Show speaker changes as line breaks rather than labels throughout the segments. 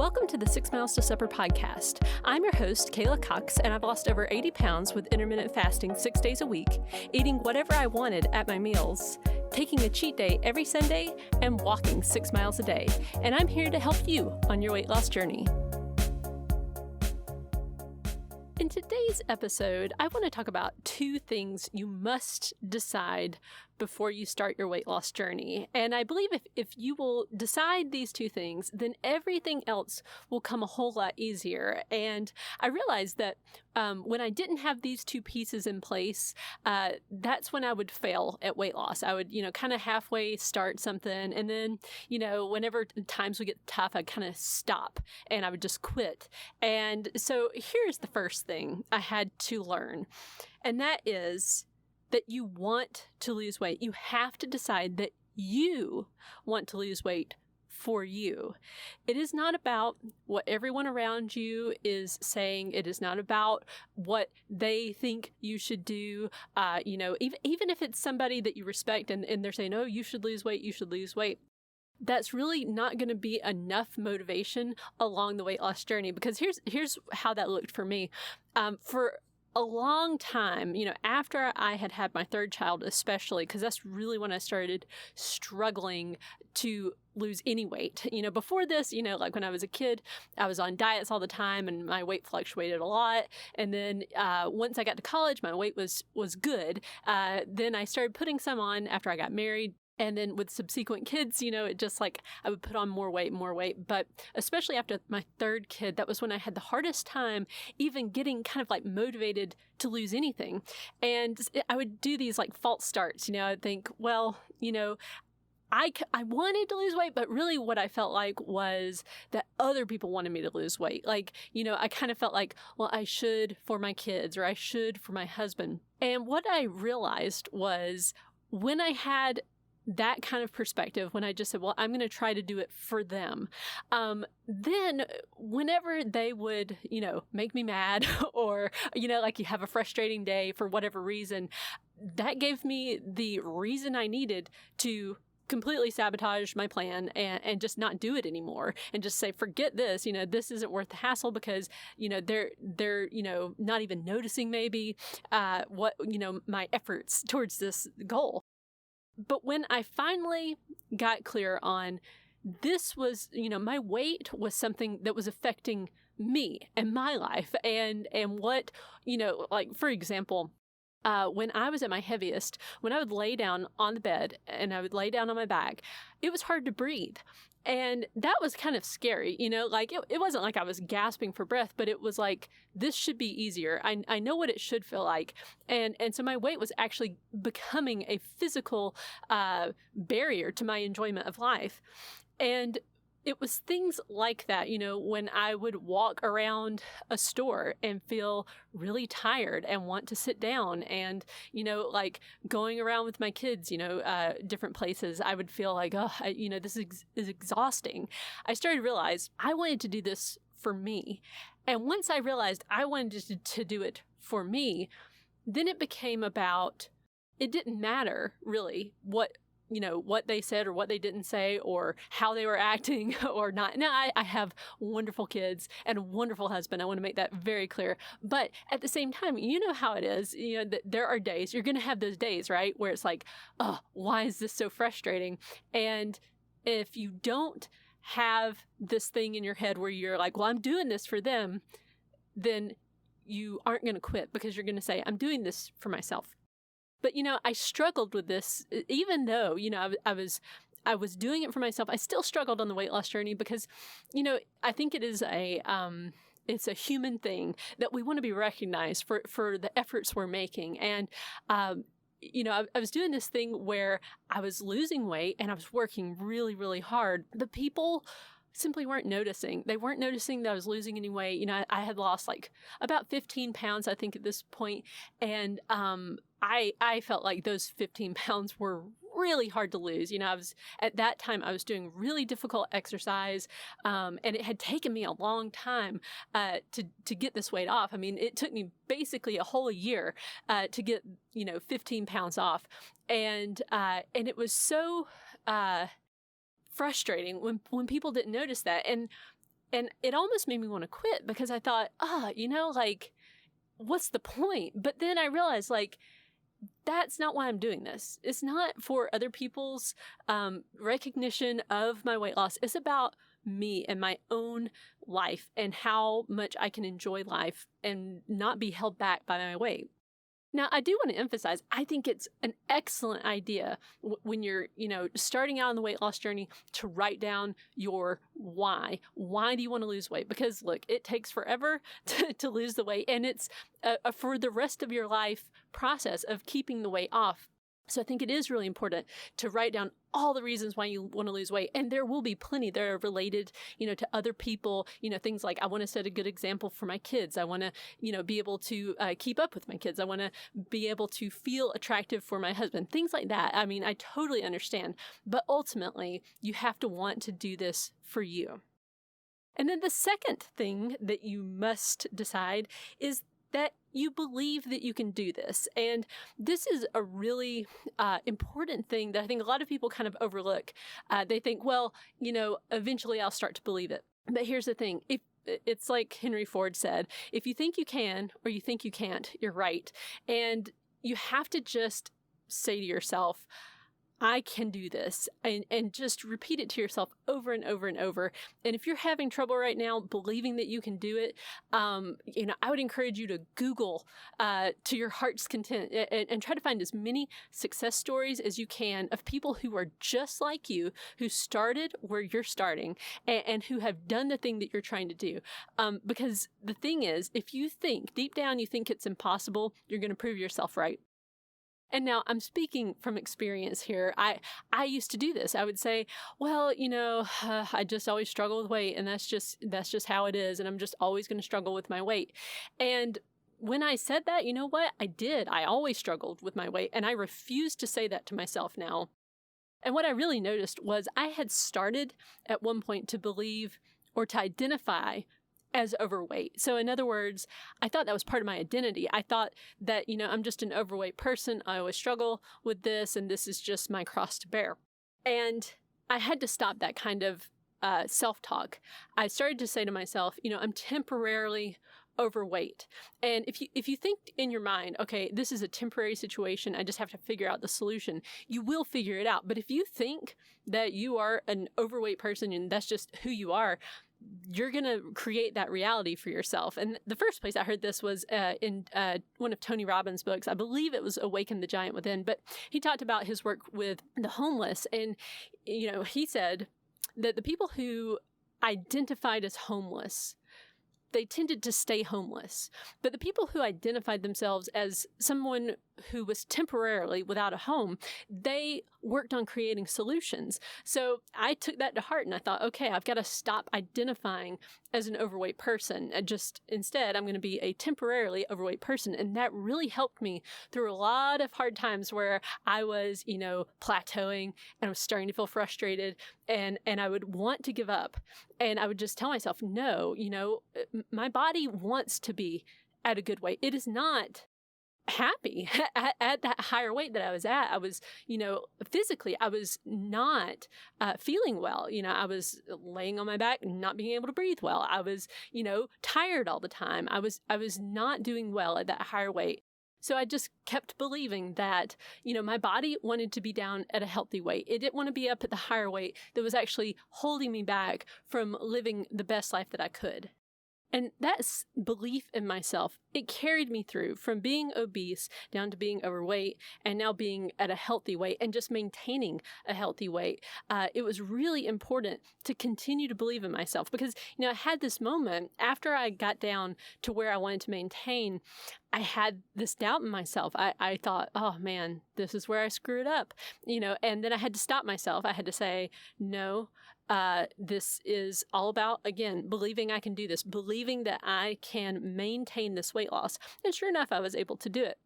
Welcome to the 6 Miles to Supper podcast. I'm your host, Kayla Cox, and I've lost over 80 pounds with intermittent fasting 6 days a week, eating whatever I wanted at my meals, taking a cheat day every Sunday, and walking 6 miles a day. And I'm here to help you on your weight loss journey. In today's episode, I want to talk about 2 things you must decide before you start your weight loss journey. And I believe if you will decide these 2 things, then everything else will come a whole lot easier. And I realized that when I didn't have these 2 pieces in place, that's when I would fail at weight loss. I would, kind of halfway start something. And then, whenever times would get tough, I'd kind of stop and I would just quit. And so here's the first thing I had to learn. And that is that you want to lose weight. You have to decide that you want to lose weight for you. It is not about what everyone around you is saying. It is not about what they think you should do. Even if it's somebody that you respect and they're saying, oh, you should lose weight, you should lose weight. That's really not going to be enough motivation along the weight loss journey, because here's how that looked for me. For a long time, after I had my 3rd child, especially, because that's really when I started struggling to lose any weight. Before this, like when I was a kid, I was on diets all the time and my weight fluctuated a lot. And then once I got to college, my weight was good. Then I started putting some on after I got married. And then with subsequent kids, it just like I would put on more weight. But especially after my 3rd kid, that was when I had the hardest time even getting kind of like motivated to lose anything. And I would do these like false starts. I'd think, well, I wanted to lose weight, but really what I felt like was that other people wanted me to lose weight. Like, I kind of felt like, well, I should for my kids or I should for my husband. And what I realized was when I had that kind of perspective, when I just said, well, I'm going to try to do it for them. Then whenever they would, make me mad or, like you have a frustrating day for whatever reason, that gave me the reason I needed to completely sabotage my plan and just not do it anymore and just say, forget this, this isn't worth the hassle because, they're not even noticing maybe what, my efforts towards this goal. But when I finally got clear on this was, my weight was something that was affecting me and my life and what, like, for example, when I was at my heaviest, when I would lay down on the bed and I would lay down on my back, it was hard to breathe. And that was kind of scary, like it wasn't like I was gasping for breath, but it was like, this should be easier. I know what it should feel like. And so my weight was actually becoming a physical barrier to my enjoyment of life. And it was things like that, when I would walk around a store and feel really tired and want to sit down and, like going around with my kids, different places, I would feel like, oh, this is exhausting. I started to realize I wanted to do this for me. And once I realized I wanted to do it for me, then it became about, it didn't matter really what they said or what they didn't say or how they were acting or not. Now, I have wonderful kids and a wonderful husband. I want to make that very clear. But at the same time, you know how it is, that there are days, you're going to have those days, right? Where it's like, oh, why is this so frustrating? And if you don't have this thing in your head where you're like, well, I'm doing this for them, then you aren't going to quit because you're going to say, I'm doing this for myself. But, I struggled with this, even though, I was doing it for myself. I still struggled on the weight loss journey because, I think it is it's a human thing that we want to be recognized for the efforts we're making. And, I was doing this thing where I was losing weight and I was working really, really hard. The people simply weren't noticing. They weren't noticing that I was losing any weight. I had lost like about 15 pounds, I think, at this point. And I felt like those 15 pounds were really hard to lose. At that time, I was doing really difficult exercise, and it had taken me a long time to get this weight off. I mean, it took me basically a whole year to get 15 pounds off, and it was so frustrating when people didn't notice that. And And it almost made me want to quit because I thought, like, what's the point? But then I realized, like, that's not why I'm doing this. It's not for other people's recognition of my weight loss. It's about me and my own life and how much I can enjoy life and not be held back by my weight. Now, I do want to emphasize, I think it's an excellent idea when you're, starting out on the weight loss journey to write down your why. Why do you want to lose weight? Because look, it takes forever to lose the weight, and it's for the rest of your life process of keeping the weight off. So I think it is really important to write down all the reasons why you want to lose weight. And there will be plenty that are related, to other people, things like I want to set a good example for my kids. I want to, be able to keep up with my kids. I want to be able to feel attractive for my husband, things like that. I mean, I totally understand. But ultimately, you have to want to do this for you. And then the second thing that you must decide is that you believe that you can do this. And this is a really important thing that I think a lot of people kind of overlook. They think, well, eventually I'll start to believe it. But here's the thing. It's like Henry Ford said, if you think you can or you think you can't, you're right. And you have to just say to yourself, I can do this, and just repeat it to yourself over and over and over. And if you're having trouble right now believing that you can do it, I would encourage you to Google to your heart's content and try to find as many success stories as you can of people who are just like you, who started where you're starting and who have done the thing that you're trying to do. Because the thing is, if you think deep down, you think it's impossible, you're going to prove yourself right. And now I'm speaking from experience here. I used to do this. I would say, well, I just always struggle with weight, and that's just how it is. And I'm just always going to struggle with my weight. And when I said that, you know what? I did. I always struggled with my weight, and I refuse to say that to myself now. And what I really noticed was I had started at one point to believe or to identify as overweight. So in other words, I thought that was part of my identity. I thought that, I'm just an overweight person. I always struggle with this, and this is just my cross to bear. And I had to stop that kind of self-talk. I started to say to myself, I'm temporarily overweight. And if you think in your mind, okay, this is a temporary situation, I just have to figure out the solution, you will figure it out. But if you think that you are an overweight person and that's just who you are, you're going to create that reality for yourself. And the first place I heard this was in one of Tony Robbins' books. I believe it was Awaken the Giant Within, but he talked about his work with the homeless. And, he said that the people who identified as homeless, they tended to stay homeless. But the people who identified themselves as someone who was temporarily without a home, they worked on creating solutions. So I took that to heart and I thought, okay, I've got to stop identifying as an overweight person. Instead, I'm going to be a temporarily overweight person. And that really helped me through a lot of hard times where I was, plateauing and I was starting to feel frustrated and I would want to give up. And I would just tell myself, no, my body wants to be at a good weight. It is not happy at that higher weight that I was at. I was, physically, I was not feeling well. I was laying on my back, not being able to breathe well. I was, tired all the time. I was not doing well at that higher weight. So I just kept believing that, my body wanted to be down at a healthy weight. It didn't want to be up at the higher weight that was actually holding me back from living the best life that I could. And that belief in myself, it carried me through from being obese down to being overweight and now being at a healthy weight and just maintaining a healthy weight. It was really important to continue to believe in myself because, I had this moment after I got down to where I wanted to maintain. I had this doubt in myself. I thought, oh man, this is where I screwed up, and then I had to stop myself. I had to say, no, this is all about, again, believing I can do this, believing that I can maintain this weight loss. And sure enough, I was able to do it.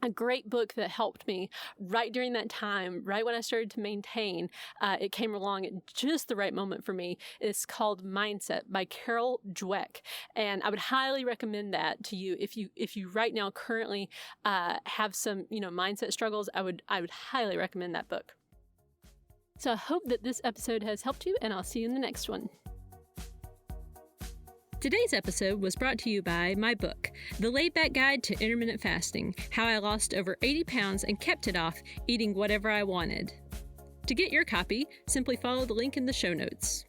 A great book that helped me right during that time, right when I started to maintain, it came along at just the right moment for me. It's called Mindset by Carol Dweck. And I would highly recommend that to you. If you right now currently have some, mindset struggles, I would highly recommend that book. So I hope that this episode has helped you, and I'll see you in the next one. Today's episode was brought to you by my book, The Laid Back Guide to Intermittent Fasting, How I Lost Over 80 Pounds and Kept It Off Eating Whatever I Wanted. To get your copy, simply follow the link in the show notes.